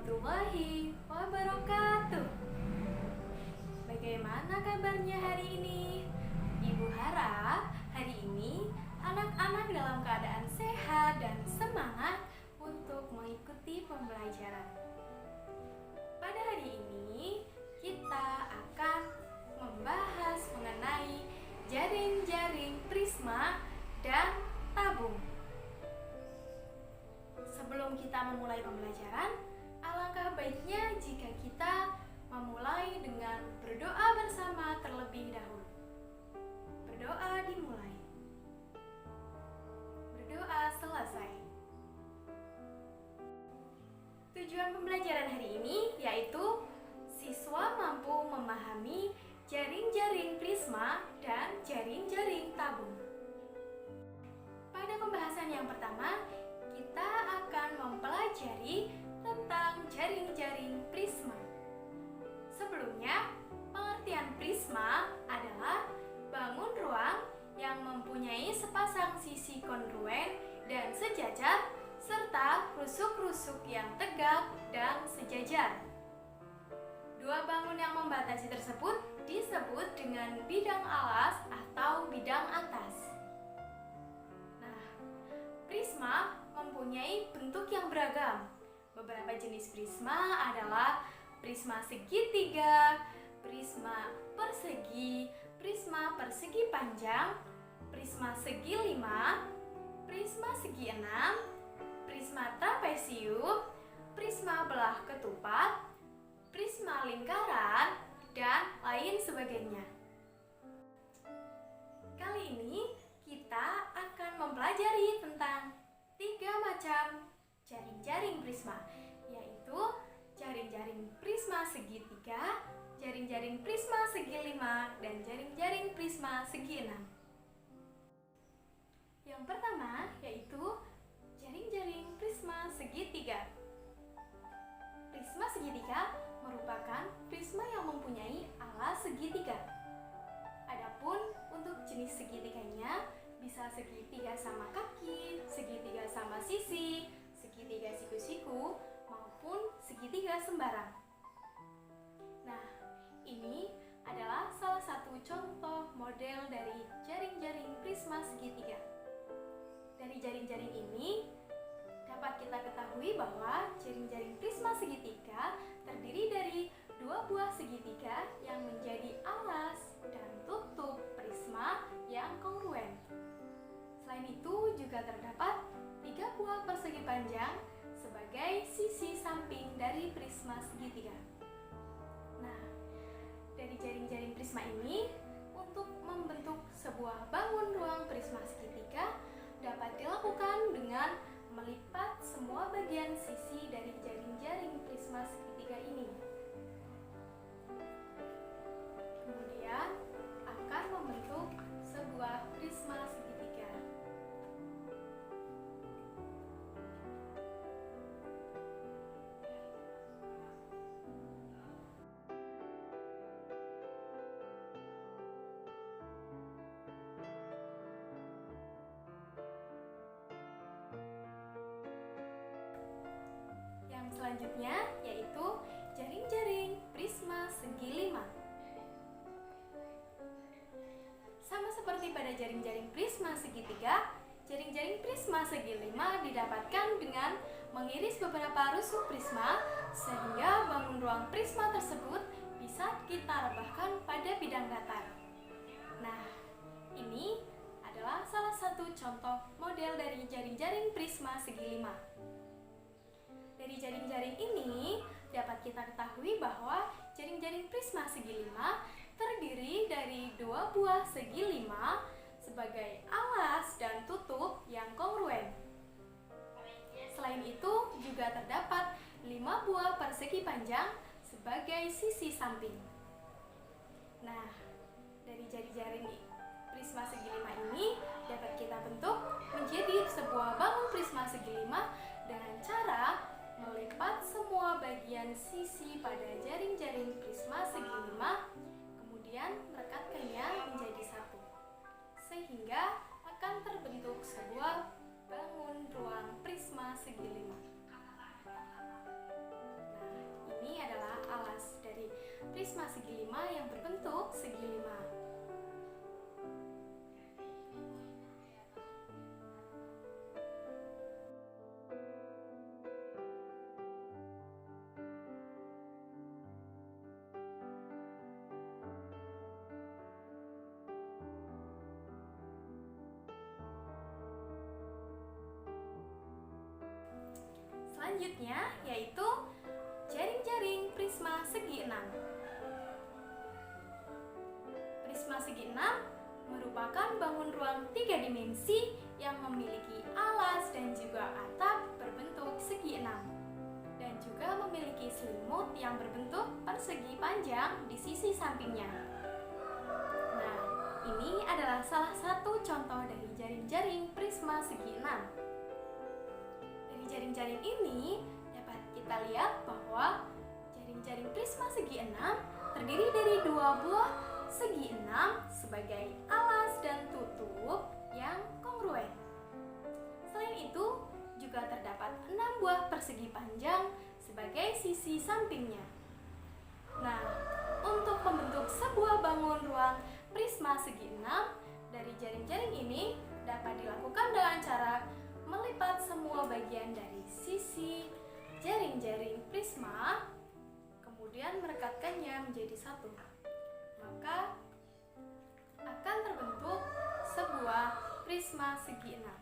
warahmatullahi wabarakatuh. Bagaimana kabarnya hari ini? Ibu harap hari ini anak-anak dalam keadaan sehat dan semangat untuk mengikuti pembelajaran. Pada hari ini kita akan membahas mengenai jaring-jaring prisma dan tabung. Sebelum kita memulai pembelajaran, alangkah baiknya jika kita memulai dengan berdoa bersama terlebih dahulu. Berdoa dimulai. Berdoa selesai. Tujuan pembelajaran hari ini yaitu siswa mampu memahami jaring-jaring prisma dan jaring-jaring tabung. Pada pembahasan yang pertama, kita akan mempelajari tentang jaring-jaring prisma. Sebelumnya, pengertian prisma adalah bangun ruang yang mempunyai sepasang sisi kongruen dan sejajar serta rusuk-rusuk yang tegak dan sejajar. Dua bangun yang membatasi tersebut disebut dengan bidang alas atau bidang atas. Nah, prisma mempunyai bentuk yang beragam. Beberapa jenis prisma adalah prisma segitiga, prisma persegi, prisma persegi panjang, prisma segi 5, prisma segi 6, prisma trapesium, prisma belah ketupat, prisma lingkaran, dan lain sebagainya. Kali ini kita akan mempelajari tentang 3 macam jaring-jaring prisma, yaitu jaring-jaring prisma segitiga, jaring-jaring prisma segi 5, dan jaring-jaring prisma segi 6. Yang pertama yaitu jaring-jaring prisma segitiga. Prisma segitiga merupakan prisma yang mempunyai alas segitiga. Adapun untuk jenis segitiganya bisa segitiga sama kaki, segitiga sama sisi, segitiga siku-siku, maupun segitiga sembarang. Nah, ini adalah salah satu contoh model dari jaring-jaring prisma segitiga. Dari jaring-jaring ini dapat kita ketahui bahwa jaring-jaring prisma segitiga terdiri dari 2 buah segitiga yang menjadi alas dan tutup prisma yang kongruen. Selain itu juga terdapat 3 buah persegi panjang sebagai sisi samping dari prisma segitiga. Nah, dari jaring-jaring prisma ini untuk membentuk sebuah bangun ruang prisma segitiga dapat dilakukan dengan melipat semua bagian sisi dari jaring-jaring prisma segitiga ini. Kemudian akan membentuk sebuah prisma segitiga. Yang selanjutnya yaitu jaring-jaring prisma segi 5. Sama seperti pada jaring-jaring prisma segitiga, jaring-jaring prisma segi 5 didapatkan dengan mengiris beberapa rusuk prisma sehingga bangun ruang prisma tersebut bisa kita rebahkan pada bidang datar. Nah, ini adalah salah satu contoh model dari jaring-jaring prisma segi 5. Dari jaring-jaring ini dapat kita ketahui bahwa jaring-jaring prisma segi 5 terdiri dari 2 buah segi 5 sebagai alas dan tutup yang kongruen. Selain itu juga terdapat 5 buah persegi panjang sebagai sisi samping. Nah, dari jaring-jaring prisma segi 5 ini dapat kita bentuk menjadi sebuah bangun prisma segi 5 dengan cara melipat semua bagian sisi pada jaring-jaring prisma segi 5, kemudian merekatkannya menjadi satu, sehingga akan terbentuk sebuah bangun ruang prisma segi 5. Nah, prisma segi 5 yang berbentuk segi 5. Selanjutnya yaitu jaring-jaring prisma segi 6. Prisma segi 6 merupakan bangun ruang 3 dimensi yang memiliki alas dan juga atap berbentuk segi 6 dan juga memiliki selimut yang berbentuk persegi panjang di sisi sampingnya. Nah, ini adalah salah satu contoh dari jaring-jaring prisma segi 6. Dari jaring-jaring ini dapat kita lihat bahwa jaring-jaring prisma segi 6 terdiri dari 2 buah segi 6 sebagai alas dan tutup yang kongruen. Selain itu, juga terdapat 6 buah persegi panjang sebagai sisi sampingnya. Nah, untuk membentuk sebuah bangun ruang prisma segi 6 dari jaring-jaring ini dapat dilakukan dengan cara melipat semua bagian dari sisi jaring-jaring prisma, kemudian merekatkannya menjadi satu. Maka akan terbentuk sebuah prisma segi 6. Nah,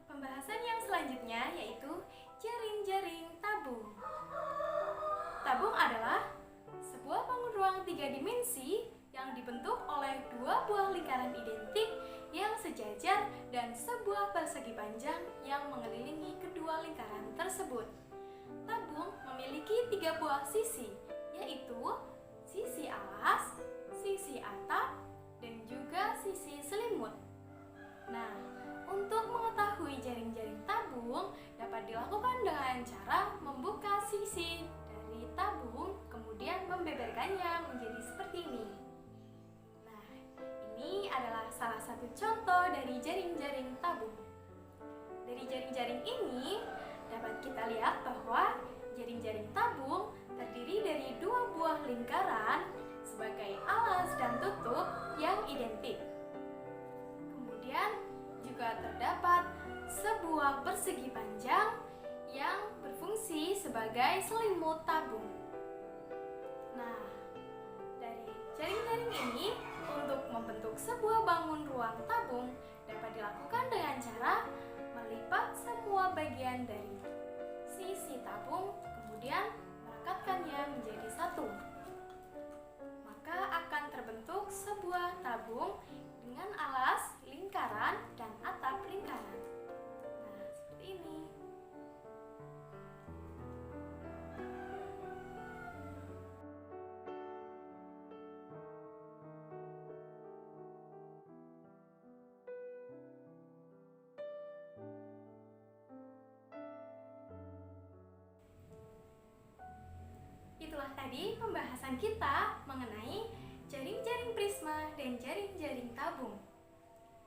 pembahasan yang selanjutnya yaitu jaring-jaring tabung. Tabung adalah sebuah bangun ruang 3 dimensi yang dibentuk oleh 2 buah lingkaran identik yang sejajar dan sebuah persegi panjang yang mengelilingi kedua lingkaran tersebut. Tabung memiliki 3 buah sisi, yaitu sisi alas, sisi atap, dan juga sisi selimut. Nah, untuk mengetahui jaring-jaring tabung dapat dilakukan dengan cara membuka sisi dari tabung, kemudian membeberkannya menjadi seperti ini. Nah, ini adalah salah satu contoh dari jaring-jaring tabung. Dari jaring-jaring ini dapat kita lihat bahwa jaring-jaring tabung terdiri dari 2 buah lingkaran sebagai alas dan tutup yang identik. Kemudian juga terdapat sebuah persegi panjang yang berfungsi sebagai selimut tabung. Nah, dari jaring-jaring ini untuk membentuk sebuah bangun ruang tabung dapat dilakukan dengan cara melipat semua bagian dari sisi tabung, kemudian merekatkannya menjadi satu. Maka akan terbentuk sebuah tabung dengan alas, lingkaran, dan atap lingkaran. Nah, seperti ini. Itulah tadi pembahasan kita mengenai jaring-jaring prisma dan jaring-jaring tabung.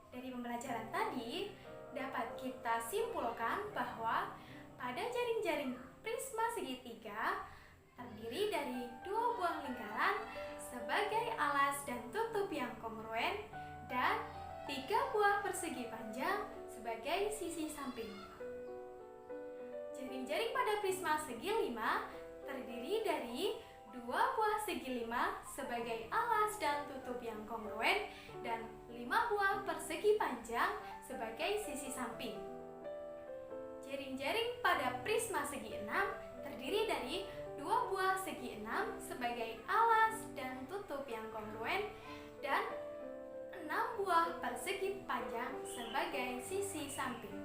Dari pembelajaran tadi, dapat kita simpulkan bahwa pada jaring-jaring prisma segitiga terdiri dari 2 buah lingkaran sebagai alas dan tutup yang kongruen dan 3 buah persegi panjang sebagai sisi samping. Jaring-jaring pada prisma segi 5 terdiri dari 2 buah segi 5 sebagai alas dan tutup yang kongruen dan 5 buah persegi panjang sebagai sisi samping. Jaring-jaring pada prisma segi 6 terdiri dari 2 buah segi 6 sebagai alas dan tutup yang kongruen dan 6 buah persegi panjang sebagai sisi samping.